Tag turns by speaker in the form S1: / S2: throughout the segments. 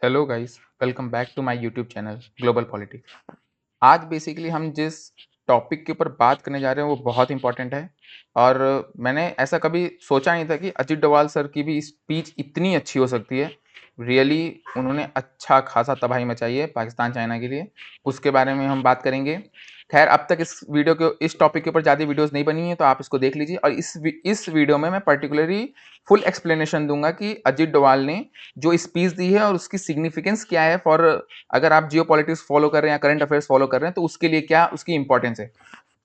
S1: Hello guys, welcome back to my YouTube channel global politics. आज basically हम जिस topic के ऊपर बात करने जा रहे हैं वो बहुत इंपॉर्टेंट है और मैंने ऐसा कभी सोचा नहीं था कि अजीत डोभाल सर की भी स्पीच इतनी अच्छी हो सकती है। रियली उन्होंने अच्छा खासा तबाही मचाई है पाकिस्तान चाइना के लिए, उसके बारे में हम बात करेंगे। खैर अब तक इस टॉपिक के ऊपर ज़्यादा वीडियोस नहीं बनी है तो आप इसको देख लीजिए और इस वीडियो में मैं पर्टिकुलरली फुल एक्सप्लेनेशन दूंगा कि अजीत डोभाल ने जो स्पीच दी है और उसकी सिग्निफिकेंस क्या है फॉर, अगर आप जियो पॉलिटिक्स फॉलो कर रहे हैं या करंट अफेयर्स फॉलो कर रहे हैं तो उसके लिए क्या उसकी इंपॉर्टेंस है।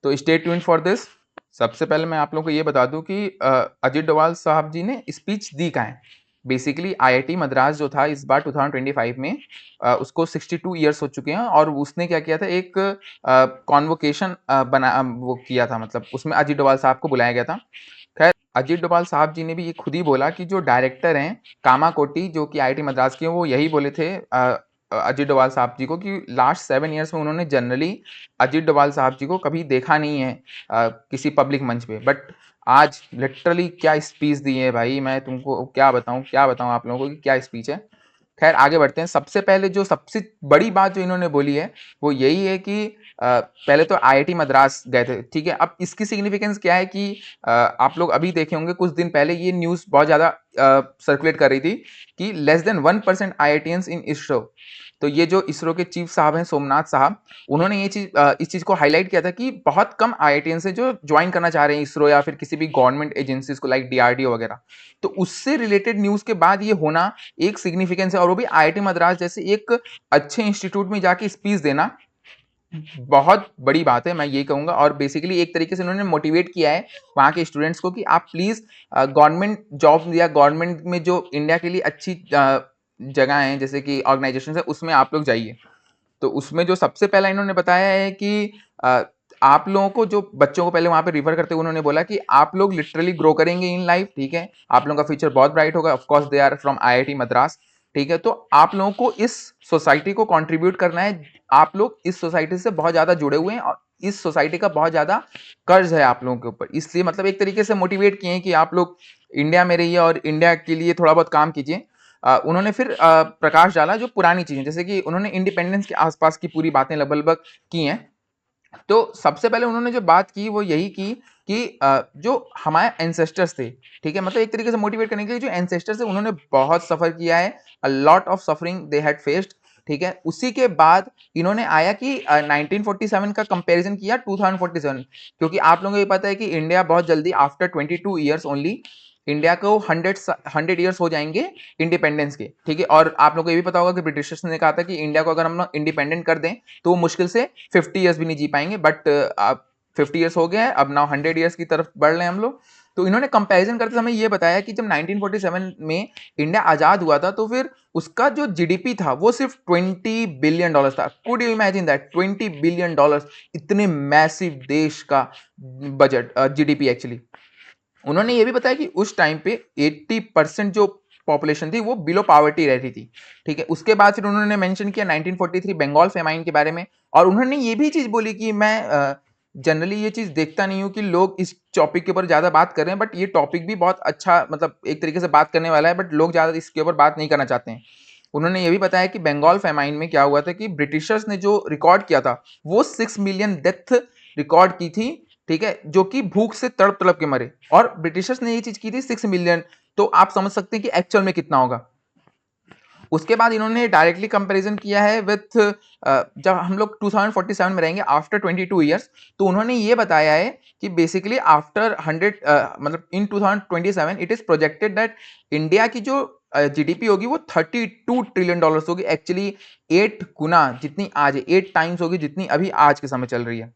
S1: तो स्टे ट्यून्ड फॉर दिस। सबसे पहले मैं आप लोगों को ये बता दूं कि अजीत डोभाल साहब जी ने स्पीच दी कहाँ है। बेसिकली आईआईटी मद्रास जो था इस बार 2025 में उसको 62 ईयर्स हो चुके हैं और उसने क्या किया था, एक कॉन्वोकेशन बना वो किया था, मतलब उसमें अजीत डोभाल साहब को बुलाया गया था। खैर अजीत डोभाल साहब जी ने भी ये खुद ही बोला कि जो डायरेक्टर हैं कामाकोटी जो कि आईआईटी मद्रास के हैं, वो यही बोले थे अजीत डोभाल साहब जी को कि लास्ट 7 ईयर्स में उन्होंने जनरली अजीत डोभाल साहब जी को कभी देखा नहीं है किसी पब्लिक मंच पे। बट आज लिटरली क्या स्पीच दी है भाई, मैं तुमको क्या बताऊं आप लोगों को कि क्या स्पीच है। खैर आगे बढ़ते हैं। सबसे पहले जो सबसे बड़ी बात जो इन्होंने बोली है वो यही है कि पहले तो आईआईटी मद्रास गए थे, ठीक है। अब इसकी सिग्निफिकेंस क्या है कि आप लोग अभी देखे होंगे कुछ दिन पहले ये न्यूज़ बहुत ज़्यादा सर्कुलेट कर रही थी कि लेस देन 1% आईआईटियंस इन इसरो। तो ये जो इसरो के चीफ साहब हैं सोमनाथ साहब, उन्होंने इस चीज़ को हाईलाइट किया था कि बहुत कम आईआईटियंस हैं जो ज्वाइन करना चाह रहे हैं इसरो या फिर किसी भी गवर्नमेंट एजेंसीज को लाइक डीआरडीओ वगैरह। तो उससे रिलेटेड न्यूज़ के बाद ये होना एक सिग्निफिकेंस है, और वो भी आईआईटी मद्रास जैसे एक अच्छे इंस्टीट्यूट में जाके स्पीच देना बहुत बड़ी बात है, मैं ये कहूँगा। और बेसिकली एक तरीके से उन्होंने मोटिवेट किया है वहाँ के स्टूडेंट्स को कि आप प्लीज़ गवर्नमेंट जॉब या गवर्नमेंट में जो इंडिया के लिए अच्छी जगह हैं जैसे कि ऑर्गेनाइजेशन है उसमें आप लोग जाइए। तो उसमें जो सबसे पहला इन्होंने बताया है कि आप लोगों को, जो बच्चों को पहले वहाँ पे रिफर करते हुए उन्होंने बोला कि आप लोग लिटरली ग्रो करेंगे इन लाइफ, ठीक है। आप लोगों का फ्यूचर बहुत ब्राइट होगा। Of course they are from IIT Madras, ठीक है। तो आप लोगों को इस सोसाइटी को कंट्रीब्यूट करना है। आप लोग इस सोसाइटी से बहुत ज़्यादा जुड़े हुए हैं और इस सोसाइटी का बहुत ज़्यादा कर्ज है आप लोगों के ऊपर, इसलिए मतलब एक तरीके से मोटिवेट किए हैं कि आप लोग इंडिया में रहिए और इंडिया के लिए थोड़ा बहुत काम कीजिए। उन्होंने फिर प्रकाश डाला जो पुरानी चीज़ें, जैसे कि उन्होंने इंडिपेंडेंस के आसपास की पूरी बातें लगभग की हैं। तो सबसे पहले उन्होंने जो बात की वो यही की कि जो हमारे एंसेस्टर्स थे, ठीक है, मतलब एक तरीके से मोटिवेट करने के लिए जो एंसेस्टर्स थे उन्होंने बहुत सफ़र किया है, a lot of suffering they had faced, ठीक है। उसी के बाद इन्होंने आया कि 1947 का कंपैरिजन किया 2047, क्योंकि आप लोगों को ये पता है कि इंडिया बहुत जल्दी आफ्टर 22 ईयर्स ओनली इंडिया को 100 ईयर्स हो जाएंगे इंडिपेंडेंस के, ठीक है। और आप लोगों को ये भी पता होगा कि ब्रिटिशर्स ने कहा था कि इंडिया को अगर हम लोग इंडिपेंडेंट कर दें तो वो मुश्किल से 50 ईयर्स भी नहीं जी पाएंगे। बट अब 50 ईयर्स हो गए हैं, अब नाउ 100 ईयर्स की तरफ बढ़ रहे हैं हम लोग। तो इन्होंने कंपैरिजन करते समय ये बताया कि जब 1947 में इंडिया आज़ाद हुआ था तो फिर उसका जो जीडीपी था वो सिर्फ $20 बिलियन था। Could you imagine that, $20 billion, इतने मैसिव देश का बजट, जीडीपी एक्चुअली। उन्होंने ये भी बताया कि उस टाइम पे 80% जो पॉपुलेशन थी वो बिलो पॉवर्टी रहती थी, ठीक है। उसके बाद फिर उन्होंने मेंशन किया 1943 बंगाल फेमाइन के बारे में। और उन्होंने ये भी चीज़ बोली कि मैं जनरली ये चीज़ देखता नहीं हूँ कि लोग इस टॉपिक के ऊपर ज़्यादा बात कर रहे हैं, बट ये टॉपिक भी बहुत अच्छा, मतलब एक तरीके से बात करने वाला है, बट लोग ज़्यादा इसके ऊपर बात नहीं करना चाहते हैं। उन्होंने ये भी बताया कि बंगाल फेमाइन में क्या हुआ था कि ब्रिटिशर्स ने जो रिकॉर्ड किया था वो 6 मिलियन डेथ रिकॉर्ड की थी, ठीक है, जो कि भूख से तड़प तड़प के मरे। और ब्रिटिशर्स ने ये चीज की थी 6 मिलियन, तो आप समझ सकते हैं कि एक्चुअल में कितना होगा। उसके बाद इन्होंने डायरेक्टली कंपैरिजन किया है विथ, जब हम लोग 2047 में रहेंगे आफ्टर 22 ईयर्स, तो उन्होंने ये बताया है कि बेसिकली आफ्टर 100, मतलब इन 2027 it is projected that India की जो जीडीपी होगी वो $32 ट्रिलियन होगी। एक्चुअली 8 गुना जितनी आज है, 8 टाइम्स होगी जितनी अभी आज के समय चल रही है।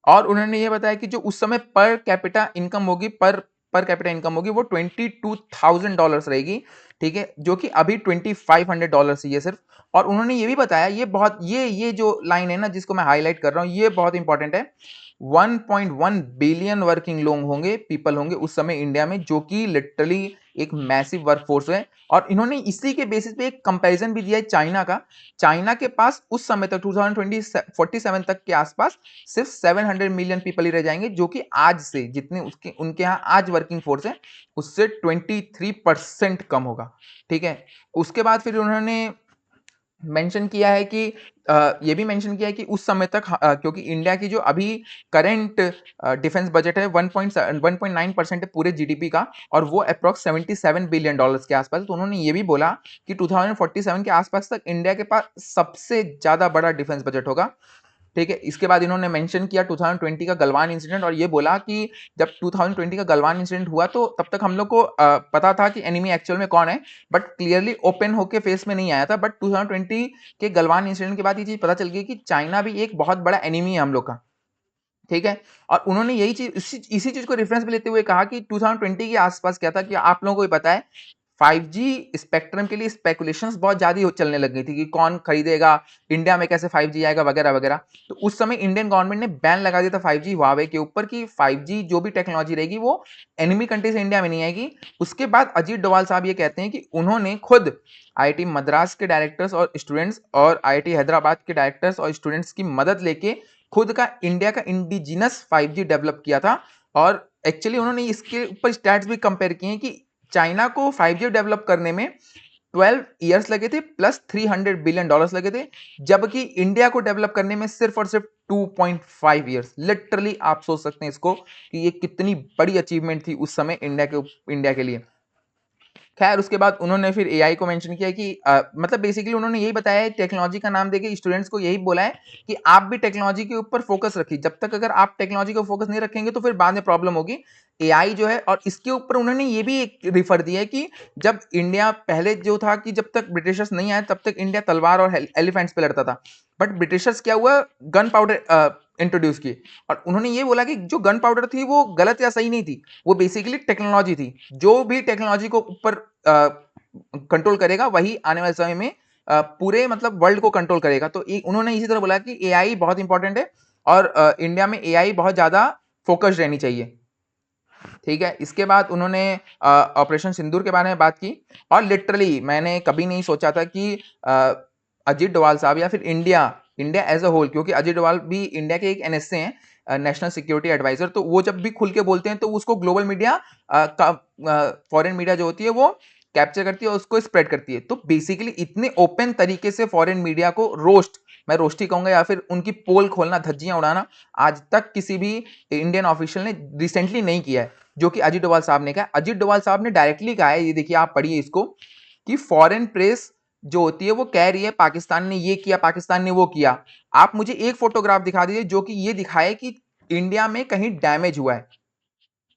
S1: और उन्होंने ये बताया कि जो उस समय पर कैपिटा इनकम होगी, पर कैपिटा इनकम होगी वो $22,000 रहेगी, ठीक है, जो कि अभी $2,500 ही है सिर्फ। और उन्होंने ये भी बताया, ये बहुत, ये जो लाइन है ना जिसको मैं हाईलाइट कर रहा हूँ ये बहुत इंपॉर्टेंट है। 1.1 बिलियन वर्किंग लोग होंगे, पीपल होंगे उस समय इंडिया में, जो कि लिटरली एक मैसिव वर्कफोर्स है। और इन्होंने इसी के बेसिस पे एक कंपैरिजन भी दिया है चाइना का। चाइना के पास उस समय तक 2047 तक के आसपास सिर्फ 700 मिलियन पीपल ही रह जाएंगे, जो कि आज से जितने उसके उनके यहाँ आज वर्किंग फोर्स है उससे 23% कम होगा। ठीक है। उसके बाद फिर उन्होंने मेंशन किया है कि ये भी मेंशन किया है कि उस समय तक क्योंकि इंडिया की जो अभी करंट डिफेंस बजट है 1.9% है पूरे जीडीपी का, और वो अप्रॉक्स $77 बिलियन के आसपास। तो उन्होंने ये भी बोला कि 2047 के आसपास तक इंडिया के पास सबसे ज्यादा बड़ा डिफेंस बजट होगा। ठीक है। इसके बाद इन्होंने मेंशन किया 2020 का गलवान इंसिडेंट, और ये बोला कि जब 2020 का गलवान इंसिडेंट हुआ तो तब तक हम लोग को पता था कि एनिमी एक्चुअल में कौन है, बट क्लियरली ओपन होके फेस में नहीं आया था। बट 2020 के गलवान इंसिडेंट के बाद ये चीज पता चल गई कि चाइना भी एक बहुत बड़ा एनिमी है हम लोग का। ठीक है। और उन्होंने यही चीज इसी चीज को रेफरेंस में लेते हुए कहा कि 2020 के आसपास क्या था कि आप लोगों को भी पता है 5G स्पेक्ट्रम के लिए स्पेकुलेशंस बहुत ज्यादा चलने लग गई थी कि कौन खरीदेगा, इंडिया में कैसे 5G आएगा वगैरह वगैरह। तो उस समय इंडियन गवर्नमेंट ने बैन लगा दिया था 5G हुआवे के ऊपर कि 5G जो भी टेक्नोलॉजी रहेगी वो एनिमी कंट्री से इंडिया में नहीं आएगी। उसके बाद अजीत डोभाल साहब ये कहते हैं कि उन्होंने खुद आईआईटी मद्रास के डायरेक्टर्स और स्टूडेंट्स और आईआईटी हैदराबाद के डायरेक्टर्स और स्टूडेंट्स की मदद लेके खुद का इंडिया का इंडिजिनस 5G डेवलप किया था। और एक्चुअली उन्होंने इसके ऊपर स्टैट्स भी कंपेयर किए हैं कि चाइना को 5G डेवलप करने में 12 ईयर्स लगे थे प्लस $300 बिलियन लगे थे, जबकि इंडिया को डेवलप करने में सिर्फ और सिर्फ 2.5 ईयर्स। लिटरली आप सोच सकते हैं इसको कि ये कितनी बड़ी अचीवमेंट थी उस समय इंडिया के लिए। खैर उसके बाद उन्होंने फिर एआई को मेंशन किया कि मतलब बेसिकली उन्होंने यही बताया है, टेक्नोलॉजी का नाम देके स्टूडेंट्स को यही बोला है कि आप भी टेक्नोलॉजी के ऊपर फोकस रखिए। जब तक अगर आप टेक्नोलॉजी को फोकस नहीं रखेंगे तो फिर बाद में प्रॉब्लम होगी। एआई जो है, और इसके ऊपर उन्होंने ये भी एक रिफर दिया है कि जब इंडिया पहले जो था कि जब तक ब्रिटिशर्स नहीं आए तब तक इंडिया तलवार और एलिफेंट्स पे लड़ता था, बट ब्रिटिशर्स क्या हुआ, गन पाउडर इंट्रोड्यूस किए। और उन्होंने ये बोला कि जो गन पाउडर थी वो गलत या सही नहीं थी, वो बेसिकली टेक्नोलॉजी थी। जो भी टेक्नोलॉजी को ऊपर कंट्रोल करेगा वही आने वाले समय में पूरे मतलब वर्ल्ड को कंट्रोल करेगा। तो उन्होंने इसी तरह बोला कि एआई बहुत इंपॉर्टेंट है और इंडिया में एआई बहुत ज्यादा फोकस्ड रहनी चाहिए। ठीक है। इसके बाद उन्होंने ऑपरेशन सिंदूर के बारे में बात की, और लिटरली मैंने कभी नहीं सोचा था कि अजीत डोभाल साहब या फिर India India as a whole, क्योंकि अजीत डोभाल भी इंडिया के एक एनएसए हैं, नेशनल सिक्योरिटी एडवाइजर, तो वो जब भी खुल के बोलते हैं तो उसको ग्लोबल मीडिया फॉरेन मीडिया जो होती है वो कैप्चर करती है और उसको स्प्रेड करती है। तो बेसिकली इतने ओपन तरीके से फॉरेन मीडिया को रोस्ट, मैं रोस्ट ही कहूंगा, या फिर उनकी पोल खोलना, धज्जियां उड़ाना आज तक किसी भी इंडियन ऑफिशियल ने रिसेंटली नहीं किया है, जो कि अजीत डोभाल साहब ने कहा। अजीत डोभाल साहब ने डायरेक्टली कहा है, ये देखिए आप पढ़िए इसको, कि फॉरेन प्रेस जो होती है वो कह रही है पाकिस्तान ने ये किया, पाकिस्तान ने वो किया। आप मुझे एक फोटोग्राफ दिखा दीजिए जो कि ये दिखाए कि इंडिया में कहीं डैमेज हुआ है।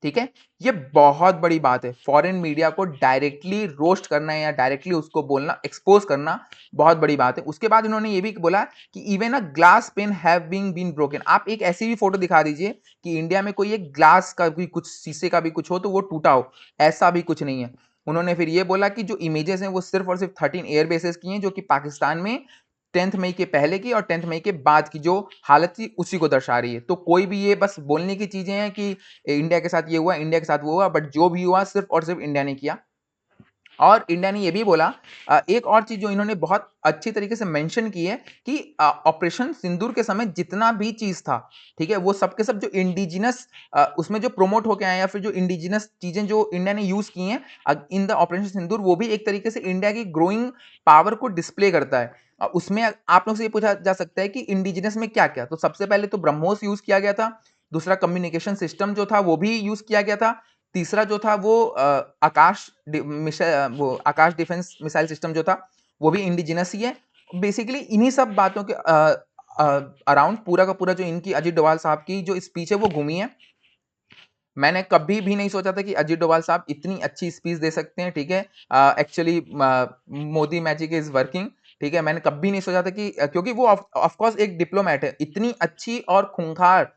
S1: ठीक है। ये बहुत बड़ी बात है, फॉरेन मीडिया को डायरेक्टली रोस्ट करना या डायरेक्टली उसको बोलना, एक्सपोज करना बहुत बड़ी बात है। उसके बाद इन्होंने ये भी बोला कि even a glass pane have been broken. आप एक ऐसी भी फोटो दिखा दीजिए कि इंडिया में कोई एक ग्लास का भी कुछ, शीशे का भी कुछ हो तो वो टूटा हो, ऐसा भी कुछ नहीं है। उन्होंने फिर ये बोला कि जो इमेजेस हैं वो सिर्फ और सिर्फ 13 एयर बेसेस की हैं, जो कि पाकिस्तान में 10 मई के पहले की और 10 मई के बाद की जो हालत थी उसी को दर्शा रही है। तो कोई भी ये बस बोलने की चीजें हैं कि इंडिया के साथ ये हुआ, इंडिया के साथ वो हुआ, बट जो भी हुआ सिर्फ और सिर्फ इंडिया ने किया। और इंडिया ने ये भी बोला, एक और चीज जो इन्होंने बहुत अच्छी तरीके से मेंशन की है कि ऑपरेशन सिंदूर के समय जितना भी चीज था, ठीक है, वो सब के सब जो इंडिजिनस उसमें जो प्रोमोट होके आए या फिर जो इंडिजिनस चीजें जो इंडिया ने यूज की हैं इन द ऑपरेशन सिंदूर, वो भी एक तरीके से इंडिया की ग्रोइंग पावर को डिस्प्ले करता है। उसमें आप लोग से ये पूछा जा सकता है कि इंडिजिनस में क्या क्या, तो सबसे पहले तो ब्रह्मोस यूज किया गया था। दूसरा कम्युनिकेशन सिस्टम जो था वो भी यूज किया गया था। तीसरा जो था वो वो आकाश डिफेंस मिसाइल सिस्टम जो था वो भी इंडिजिनस ही है। बेसिकली इन्हीं सब बातों के अराउंड पूरा का पूरा जो इनकी अजीत डोभाल साहब की जो स्पीच है वो घूमी है। मैंने कभी भी नहीं सोचा था कि अजीत डोभाल साहब इतनी अच्छी स्पीच दे सकते हैं। ठीक है। Actually Modi magic is working. ठीक है। मैंने कभी नहीं सोचा था कि क्योंकि वो ऑफ कोर्स एक डिप्लोमेट है, इतनी अच्छी और खूंखार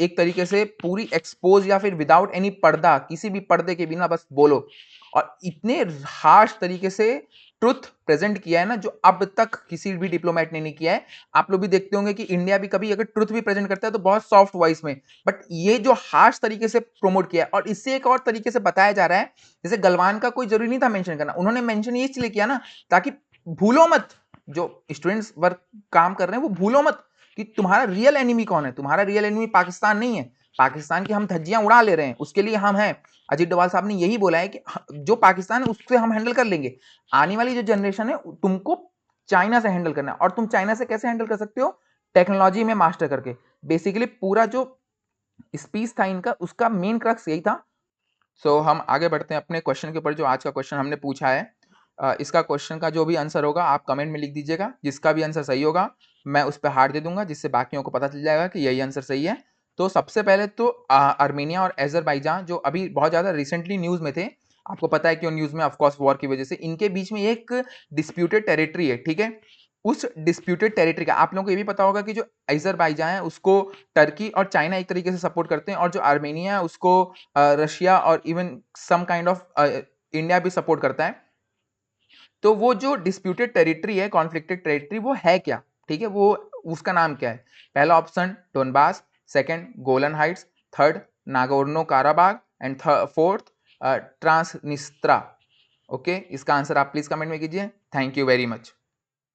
S1: एक तरीके से पूरी एक्सपोज या फिर विदाउट एनी पर्दा, किसी भी पर्दे के बिना बस बोलो, और इतने हार्श तरीके से ट्रुथ प्रेजेंट किया है ना, जो अब तक किसी भी डिप्लोमेट ने नहीं किया है। आप लोग भी देखते होंगे कि इंडिया भी कभी अगर ट्रुथ भी प्रेजेंट करता है तो बहुत सॉफ्ट वॉइस में, बट ये जो हार्श तरीके से प्रमोट किया है, और इससे एक और तरीके से बताया जा रहा है, जैसे गलवान का कोई जरूरी नहीं था मेंशन करना, उन्होंने मेंशन ये इसलिए किया ना ताकि भूलो मत, जो स्टूडेंट्स वर्क काम कर रहे हैं वो भूलो मत कि तुम्हारा रियल एनिमी कौन है। तुम्हारा रियल एनिमी पाकिस्तान नहीं है, पाकिस्तान की हम धज्जियां उड़ा ले रहे हैं, उसके लिए हम हैं। अजीत डोभाल साहब ने यही बोला है कि जो पाकिस्तान है उससे हम हैंडल कर लेंगे, आने वाली जो जनरेशन है तुमको चाइना से हैंडल करना है। और तुम चाइना से कैसे हैंडल कर सकते हो? टेक्नोलॉजी में मास्टर करके। बेसिकली पूरा जो स्पीच था इनका, उसका मेन क्रक्स यही था। सो हम आगे बढ़ते हैं अपने क्वेश्चन के ऊपर, जो आज का क्वेश्चन हमने पूछा है। इसका क्वेश्चन का जो भी आंसर होगा आप कमेंट में लिख दीजिएगा, जिसका भी आंसर सही होगा मैं उस पर हार्ट दे दूंगा, जिससे बाकियों को पता चल जाएगा कि यही आंसर सही है। तो सबसे पहले तो आर्मेनिया और अजरबैजान जो अभी बहुत ज़्यादा रिसेंटली न्यूज़ में थे, आपको पता है कि न्यूज़ में ऑफकोर्स वॉर की वजह से इनके बीच में एक डिस्प्यूटेड टेरिटरी है, ठीक है। उस डिस्प्यूटेड टेरिटरी का आप लोगों को ये भी पता होगा कि जो अजरबैजान है उसको टर्की और चाइना एक तरीके से सपोर्ट करते हैं, और जो आर्मेनिया है उसको रशिया और even some kind of India भी सपोर्ट करता है। तो वो जो डिस्प्यूटेड टेरिटरी है, कॉन्फ्लिक्टेड टेरिटरी, वो है क्या? ठीक है, वो उसका नाम क्या है? पहला option Donbas, second Golan Heights, third Nagorno Karabakh, and fourth Transnistria. Okay, इसका आंसर आप प्लीज कमेंट में कीजिए। Thank you very much.